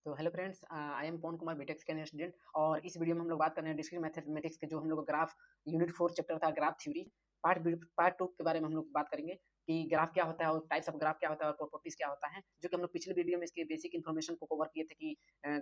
तो hello friends, I am Pawan Kumar, BTech second year student. और इस वीडियो में हम लोग बात करने हैं डिस्क्रीट मैथमेटिक्स के जो हम लोग ग्राफ यूनिट 4 चैप्टर था ग्राफ थ्योरी पार्ट 2 के बारे में हम लोग बात करेंगे कि ग्राफ क्या होता है और टाइप्स ऑफ ग्राफ क्या होता है और प्रॉपर्टीज क्या होता है, जो कि हम लोग पिछले वीडियो में इसके बेसिक इन्फॉर्मेशन को कवर किए थे कि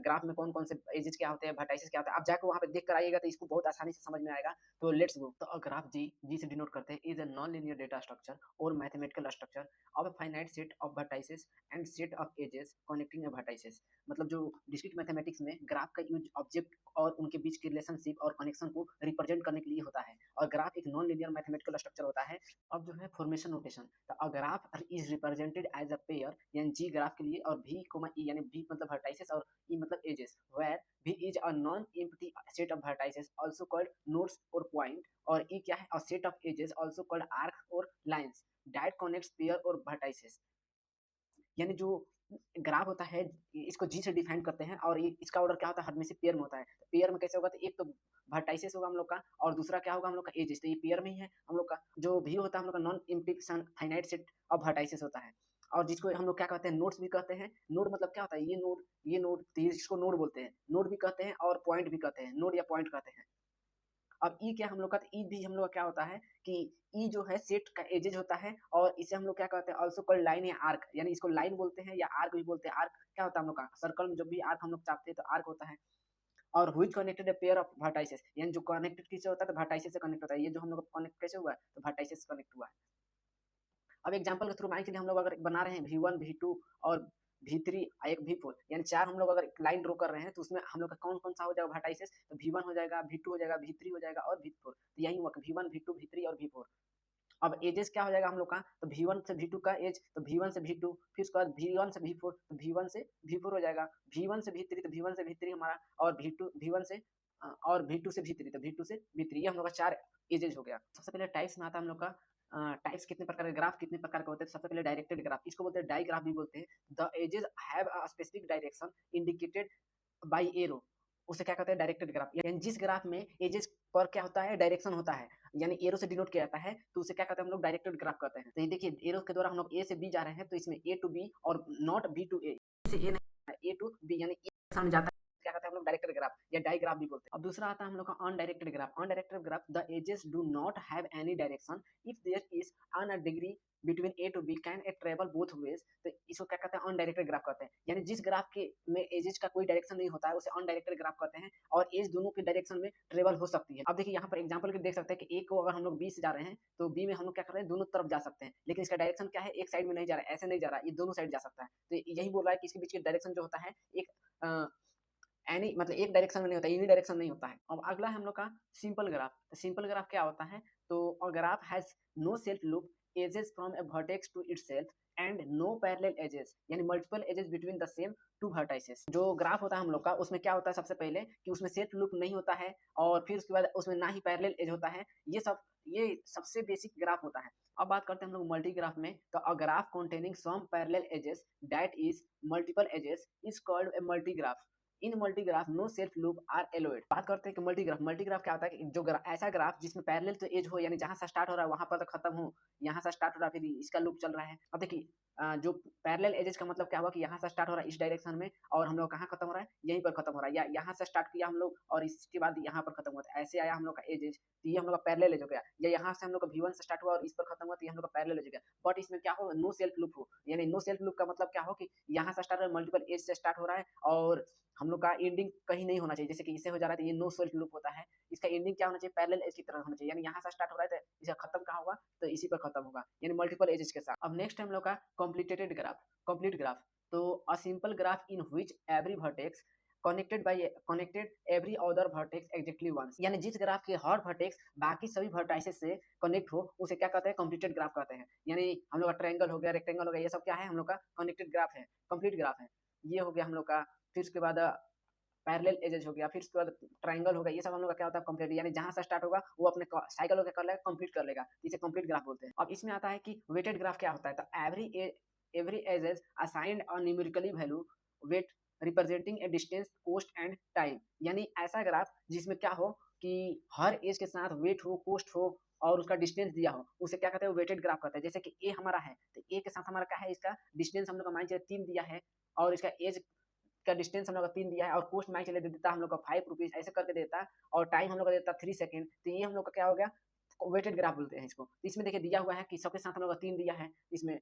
ग्राफ में कौन कौन से एजेस क्या होते हैं, वर्टाइसेस क्या होता है। आप जाकर वहाँ पे देख कर आइएगा तो इसको बहुत आसानी से समझ में आएगा। तो लेट्स गो। तो ग्राफ जी से डिनोट करते हैं is a non linear data structure और mathematical structure of a finite set of vertices and set of edges connecting a vertices. मतलब जो डिस्क्रीट मैथमेटिक्स में ग्राफ का यूज ऑब्जेक्ट और उनके बीच की रिलेशनशिप और कनेक्शन को रिप्रेजेंट करने के लिए होता है, और ग्राफ एक नॉन लीनियर मैथमेटिकल स्ट्रक्चर होता है। अब जो है फॉर्मेशन नोटेशन, तो a graph is represented as a pair, यानी जी ग्राफ के लिए, और भी कोमा ई, यानी भी मतलब वर्टाइसेस और ई मतलब edges, where V is a non empty set of vertices also called nodes और पॉइंट, और ई क्या है, a set of edges also called arc और लाइंस दैट कनेक्ट्स पेयर और वर्टाइसेस। यानी जो ग्राफ होता है इसको जी से डिफाइन करते हैं, और ये इसका ऑर्डर क्या होता है, हर में से पेयर में होता है। तो पेयर में कैसे होगा, तो एक तो वर्टाइसेस होगा हम लोग का, और दूसरा क्या होगा हम लोग का एजेस। तो ये पेयर में ही है हम लोग का। जो भी होता है हम लोग का non implication finite set of vertices होता है, और जिसको हम लोग क्या कहते हैं, नोड्स भी कहते हैं। नोड मतलब क्या होता है, ये नोड तो इसको नोड बोलते हैं, नोड भी कहते हैं और पॉइंट भी कहते हैं, नोड या पॉइंट कहते हैं। अब ई क्या हम लोग का, तो ई भी हम लोग का क्या होता है कि ई जो है सेट का एजेज होता है, और इसे हम लोग क्या कहते हैं, ऑल्सो कॉल्ड लाइन या आर्क, यानी इसको लाइन बोलते हैं या आर्क भी बोलते हैं। आर्क क्या होता है हम लोग का, सर्कल में जब भी आर्क हम लोग चापते हैं तो आर्क होता है। और हुई कनेक्टेड पेयर ऑफ वर्टाइसेस, यानी जो कनेक्टेड किससे होता है, तो वर्टाइसेस से कनेक्ट होता है। ये जो हम लोग कनेक्ट कैसे हुआ है, तो वर्टाइसेस से कनेक्ट हुआ है। अब एग्जांपल के थ्रू माइंड के लिए हम लोग अगर बना रहे हैं V1 V2 और V3 एक V4, यानी चार हम लोग अगर लाइन ड्रॉ कर रहे हैं, तो उसमें हम लोग का कौन कौन सा हो जाएगा वर्टाइसेस, तो V1 हो जाएगा, V2 हो जाएगा, V3 हो जाएगा और V4। तो यही हुआ V1 V2 V3 और V4। अब एजेस क्या हो जाएगा हम लोग का, तो V1 से V2 का एज, तो V1 से V2, फिर उसके बाद V1 से V4, तो V1 से V4 हो जाएगा। V1 से V3, तो V1 से V3 हमारा, और V2 V1 से और V2 से V3, तो V2 से V3। ये हम लोग का चार एजेस हो गया। सबसे पहले टाइप्स में आता है हम लोग का, टाइप्स कितने प्रकार के, ग्राफ कितने प्रकार के होते हैं। सबसे पहले डायरेक्टेड ग्राफ, इसको बोलते हैं डाइग्राफ भी बोलते हैं। The edges have a specific direction indicated by arrow, उसे क्या कहते हैं, डायरेक्टेड ग्राफ। यानी जिस ग्राफ में एजेस पर क्या होता है, डायरेक्शन होता है, यानी एरो से डिनोट किया जाता है, तो उसे क्या कहते हैं हम लोग, डायरेक्टेड ग्राफ कहते हैं। तो ये देखिए एरो के द्वारा हम लोग ए से बी जा रहे हैं, तो इसमें ए टू बी और नॉट बी टू ए, से ए नहीं, ए टू बी, यानी ए सामने जाता है, क्या कहते हैं हम लोग, डायरेक्टेड ग्राफ या डाइग्राफ भी बोलते हैं। अब दूसरा आता है हम लोग का undirected graph. Undirected graph, the edges do not have any direction if there is an a degree between A to B can A travel both ways. तो इसको क्या कहते हैं, अनडायरेक्टेड ग्राफ कहते हैं। यानी जिस ग्राफ के में एजेस का कोई डायरेक्शन नहीं होता है उसे अनडायरेक्टेड ग्राफ कहते हैं, और एज दोनों के डायरेक्शन में ट्रेवल हो सकती है। अब देखिए यहाँ पर एग्जांपल के देख सकते हैं कि ए को अगर हम लोग बी से जा रहे हैं, तो बी में हम लोग क्या कर रहे हैं, दोनों तरफ जा सकते हैं, लेकिन इसका डायरेक्शन क्या है, एक साइड में नहीं जा रहा है, ऐसे नहीं जा रहा है, ये दोनों साइड जा सकता है। तो यही बोल रहा है कि इसके बीच के डायरेक्शन जो होता है एक एनी मतलब एक डायरेक्शन में नहीं होता, यूनि डायरेक्शन नहीं होता है। अब अगला है हम लोग का सिंपल ग्राफ। तो सिंपल ग्राफ क्या होता है, तो a graph has no self loop edges from a vertex to itself and no parallel edges, यानी multiple edges between the same two vertices. जो ग्राफ होता है हम लोग का, उसमें क्या होता है, सबसे पहले कि उसमें सेल्फ लूप नहीं होता है, और फिर उसके बाद उसमें ना ही पैरेलल एज होता है। ये सबसे बेसिक ग्राफ होता है। अब बात करते हैं हम लोग मल्टी ग्राफ में। तो a graph containing some parallel edges that is multiple edges is called a multi graph. In multi graph no self loop are allowed. बात करते हैं कि मल्टी ग्राफ क्या होता है, कि जो ऐसा ग्राफ जिसमें पैरेलल तो एज हो, यानी जहां से स्टार्ट हो रहा है वहां पर तो खत्म हो, यहाँ से स्टार्ट हो रहा है फिर इसका लूप चल रहा है। अब देखिए जो पैरेलल एजेस का मतलब क्या हुआ, कि यहाँ से स्टार्ट हो रहा है इस डायरेक्शन में, और हम लोग कहाँ खत्म हो रहा है, यहीं पर खत्म हो रहा है, या यहाँ से स्टार्ट किया हम लोग और इसके बाद यहाँ पर खत्म हुआ, तो ऐसे आया हम लोग का एजेस। तो ये हम लोग का पैरेलल एज हो गया। या यहाँ से हम लोग का V1 से स्टार्ट हुआ और इस पर खत्म हुआ, तो ये हम लोग का पैरेलल एज हो गया। बट इसमें क्या हो, नो सेल्फ लूप हो, यानी नो सेल्फ लूप का मतलब क्या हो, कि यहाँ से स्टार्ट मल्टीपल एज से स्टार्ट हो रहा है, और हम लोग का एंडिंग कहीं नहीं होना चाहिए। जैसे कि इससे हो जा रहा है, तो ये नो सेल्फ लूप होता है। इसका एंडिंग क्या होना चाहिए, पैरेलल एज की तरह होना चाहिए, यानी यहाँ से स्टार्ट हो रहा है तो इसका खत्म कहाँ होगा, तो इसी पर खत्म होगा, यानी मल्टीपल एजेस के साथ। अब नेक्स्ट हम लोग का कॉम्प्लीटेड ग्राफ, कंप्लीट ग्राफ। तो a simple graph in which every vertex connected every other vertex exactly once, यानी जिस ग्राफ के हर वर्टेक्स बाकी सभी वर्टाइसेस से कनेक्ट हो, उसे क्या कहते हैं, कंप्लीटेड ग्राफ कहते हैं। यानी हम लोग का ट्रायंगल हो गया, रेक्टेंगल हो गया, ये सब क्या है, हम लोग का कनेक्टेड ग्राफ है, कंप्लीट ग्राफ है। ये हो गया हम लोग का। फिर उसके बाद पैरेलल एजेस हो गया, फिर उसके बाद ट्रायंगल हो गया। ये सब हम लोग का क्या होता है, कंप्लीट, यानी जहां से स्टार्ट होगा वो अपने साइकिल होकर कर लेगा, कंप्लीट कर लेगा, इसे कंप्लीट ग्राफ बोलते हैं। अब इसमें आता है कि वेटेड ग्राफ क्या होता है, तो every edges assigned a numerically value weight representing a distance cost and time, यानी ऐसा ग्राफ जिसमें क्या हो, कि हर एज के साथ वेट हो, कोस्ट हो, और उसका डिस्टेंस दिया हो, उसे क्या कहते हैं, वेटेड ग्राफ कहते हैं। जैसे कि ए हमारा है, तो ए के साथ हमारा क्या है, इसका डिस्टेंस हम लोग का मान चलिए 3 दिया है, और इसका एज का डिस्टेंस हम लोग का 3 दिया है और कोस्ट मान चलिए दे देता है हम लोग का ₹5 ऐसे करके देता है और टाइम हम लोग का देता है 3 सेकंड। तो ये हम लोग का क्या हो गया, वेटेड ग्राफ बोलते हैं इसको। तो इसमें देखिए दिया हुआ है कि सबके साथ हम लोग का 3 दिया है, इसमें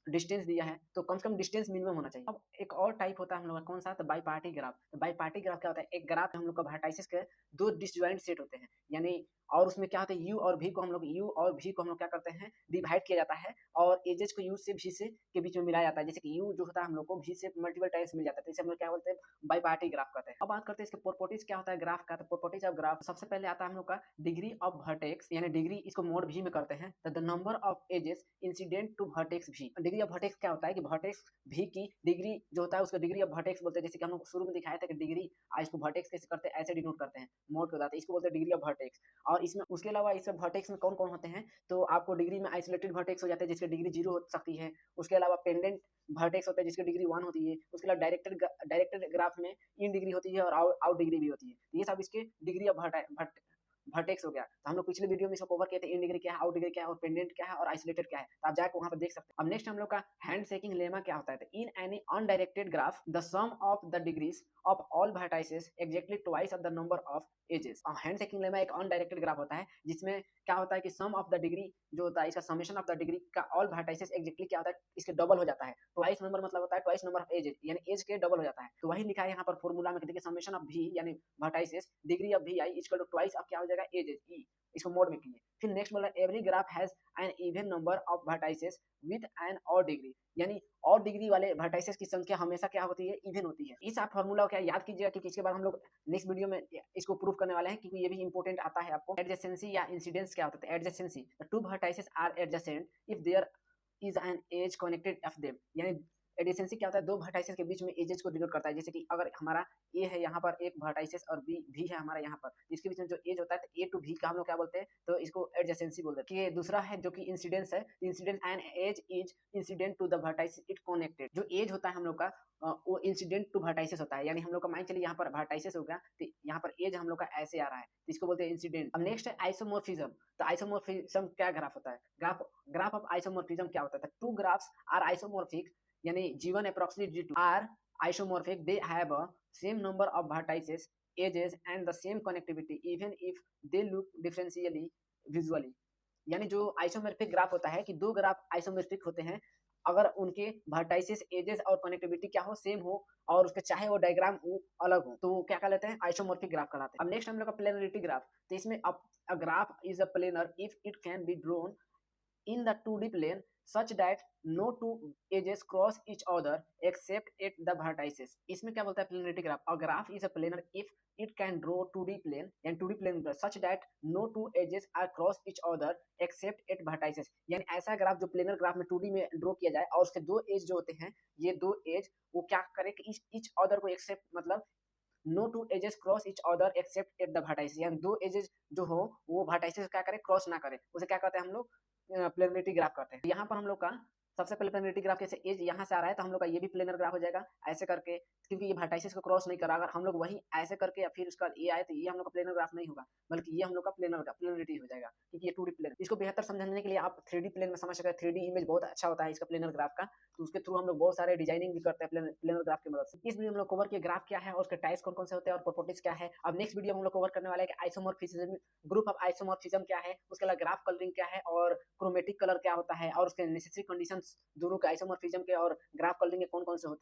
डिस्टेंस दिया है, तो कम से कम डिस्टेंस मिनिमम होना चाहिए। अब एक और टाइप होता है हम लोग का, कौन सा? तो बाईपार्टी ग्राफ। तो बाईपार्टी ग्राफ क्या होता है? एक ग्राफ में हम लोग का वर्टाइसेस के 2 डिसजॉइंट सेट होते हैं, यानी और उसमें क्या होता है, यू और वी को हम लोग क्या करते हैं, डिवाइड किया जाता है और एजेस को यू से भी से के बीच में मिलाया जाता है। जैसे कि यू जो होता है हम लोग को भी से मल्टीपल टाइम्स मिल जाता है, तो इसे हम लोग क्या बोलते हैं, बाईपार्टी ग्राफ कहते हैं। अब बात करते हैं इसके प्रॉपर्टीज क्या होता है ग्राफ का। तो प्रॉपर्टीज ऑफ ग्राफ सबसे पहले आता है हम लोग का डिग्री ऑफ वर्टेक्स, यानी डिग्री, इसको मोड भी में करते हैं। तो the number of edges incident to vertex भी। डिग्री ऑफ वर्टेक्स क्या होता है कि वर्टेक्स भी की डिग्री जो होता है उसको डिग्री ऑफ वर्टेक्स बोलते हैं। जैसे कि हम लोग शुरू में दिखाया था कि डिग्री, इसको वर्टेक्स कैसे करते हैं, ऐसे डिनोट करते हैं, मोड के बताते हैं, इसको बोलते हैं डिग्री ऑफ वर्टेक्स। और इसमें उसके अलावा इस वर्टेक्स में कौन-कौन होते हैं, तो आपको डिग्री में आइसोलेटेड वर्टेक्स हो जाते हैं जिसकी डिग्री 0 हो सकती है। उसके अलावा पेंडेंट वर्टेक्स होता है जिसकी डिग्री 1 होती है। उसके अलावा डायरेक्टेड ग्राफ में इन डिग्री होती है और आउट डिग्री भी होती है। ये सब इसके डिग्री ऑफ वर्टेक्स हो गया। तो हम लोग पिछले वीडियो में इसको कवर किए थे, इन डिग्री क्या है, आउट डिग्री क्या है और पेंडेंट क्या है और आइसोलेटेड क्या है, तो आप जाकर वहां पर देख सकते हैं। अब नेक्स्ट हम लोग का हैंड शेकिंग लेमा क्या होता है। तो in any undirected graph the sum of the degrees of all vertices exactly twice of the number of edges. Hand shaking lemma एक अनडायरेक्टेड ग्राफ होता है जिसमें क्या होता है कि सम ऑफ द डिग्री जो होता है, इसका समेशन ऑफ द डिग्री का ऑल वर्टाइसेस एग्जैक्टली क्या होता है, इसके डबल हो जाता है। ट्वाइस नंबर मतलब होता है ट्वाइस नंबर ऑफ एजेस, यानी एज के डबल हो जाता है। तो वही लिखा है यहाँ पर फॉर्मूला में, देखिए समेशन ऑफ भी यानी वर्टाइसेस डिग्री ऑफ भी I equal to twice of क्या हो जाएगा, एजेस ई। इसको मोड में किए। फिर नेक्स्ट बोला every graph has an even number of vertices with an odd degree, यानी और डिग्री वाले वर्टाइसेस की संख्या हमेशा क्या होती है, इवन होती है। इस आप फॉर्मूला को क्या याद कीजिएगा, क्योंकि इसके बाद हम लोग नेक्स्ट वीडियो में इसको प्रूव करने वाले हैं, क्योंकि ये भी इंपॉर्टेंट आता है आपको। एडजेसेंसी या इंसिडेंस क्या होता है? Adjacency, two vertices are adjacent if there is an edge connected of them, यानी एडजेसेंसी क्या होता है, दो वर्टाइसेस के बीच में एजेस को डिनोट करता है। जैसे कि अगर हमारा ए है यहाँ पर एक वर्टाइसेस और बी भी है हमारा यहाँ पर, इसके बीच में जो एज होता है, तो ए टू बी का हम लोग क्या बोलते हैं, तो इसको एडजेसेंसी बोलते हैं। ये दूसरा है जो कि इंसिडेंस है। Incidence an edge is incident to the vertices it connected. जो एज होता है हम लोग का वो इंसिडेंट टू वर्टाइसेस होता है, यानी हम लोग का मान चलिए यहाँ पर वर्टाइसेस हो गया, तो यहाँ पर एज हम लोग का ऐसे आ रहा है, तो इसको बोलते हैं इंसिडेंट। अब नेक्स्ट है आइसोमोर्फिज्म। तो आइसोमोर्फिज्म क्या ग्राफ होता है, ग्राफ ऑफ आइसोमोर्फिज्म क्या होता है, टू ग्राफ्स आर आइसोमोर्फिक, यानी G1 approximately G2 are isomorphic, they have a same number of vertices, edges and the same connectivity even if they look differentially visually। यानी जो isomorphic graph होता है कि दो ग्राफ आइसोमॉर्फिक होते हैं अगर उनके वर्टाइसेस, एजेस और कनेक्टिविटी क्या हो, सेम हो, और उसके चाहे वो डायग्राम वो अलग हो, तो क्या कहलाते हैं, आइसोमॉर्फिक ग्राफ कहलाते हैं। अब नेक्स्ट हम लोग का प्लेनरिटी ग्राफ। तो इसमें अ graph is a planar if it can be drawn in the 2D plane such that no two edges cross each other except at the vertices। इसमें क्या बोलता है planarity graph, a graph is a planar if it can draw 2D plane and 2D plane such that no two edges are cross each other except at vertices। यानी ऐसा graph जो planar graph में 2D में draw किया जाए और उसके दो एज जो होते हैं, ये दो एज वो क्या करे कि each other को एक्सेप्ट, मतलब no two edges cross each other except at the vertices, यानी दो एजेस जो हो वो वर्टाइसेस क्या करे, क्रॉस ना करे, उसे क्या कहते हैं हम लोग, प्लेनरिटी ग्राफ करते हैं। यहाँ पर हम लोग का सबसे पहले प्लेनरिटी ग्राफ कैसे, एज यहाँ से आ रहा है तो हम लोग का ये भी प्लेनर ग्राफ हो जाएगा ऐसे करके, क्योंकि ये वर्टाइसेस को क्रॉस नहीं करा। अगर हम लोग वही ऐसे करके या फिर उसका ये आए तो ये हम लोग का प्लेनर ग्राफ नहीं होगा, बल्कि ये हम लोग का प्लेनरिटी हो जाएगा, क्योंकि ये 2D प्लेन। इसको बेहतर समझने के लिए आप 3D प्लेन में समझ सकते हैं। 3D इमेज बहुत अच्छा होता है इसका प्लेनर ग्राफ का, तो उसके थ्रू हम लोग बहुत सारे डिजाइनिंग भी करते हैं प्लेनर ग्राफ की मदद से। इस वीडियो में हम लोग कवर किए ग्राफ क्या है और उसके टाइप्स कौन कौन से होते हैं और प्रॉपर्टीज क्या है। अब नेक्स्ट वीडियो में हम लोग कवर करने वाले हैं कि आइसोमॉर्फिज्म, ग्रुप ऑफ आइसोमॉर्फिज्म क्या है, उसके अलावा ग्राफ कलरिंग क्या है और क्रोमेटिक कलर क्या होता है और उसके नेसेसरी कंडीशंस दोनों के आइसोमॉर्फिज्म के और ग्राफ कलरिंग के कौन कौन से होते हैं।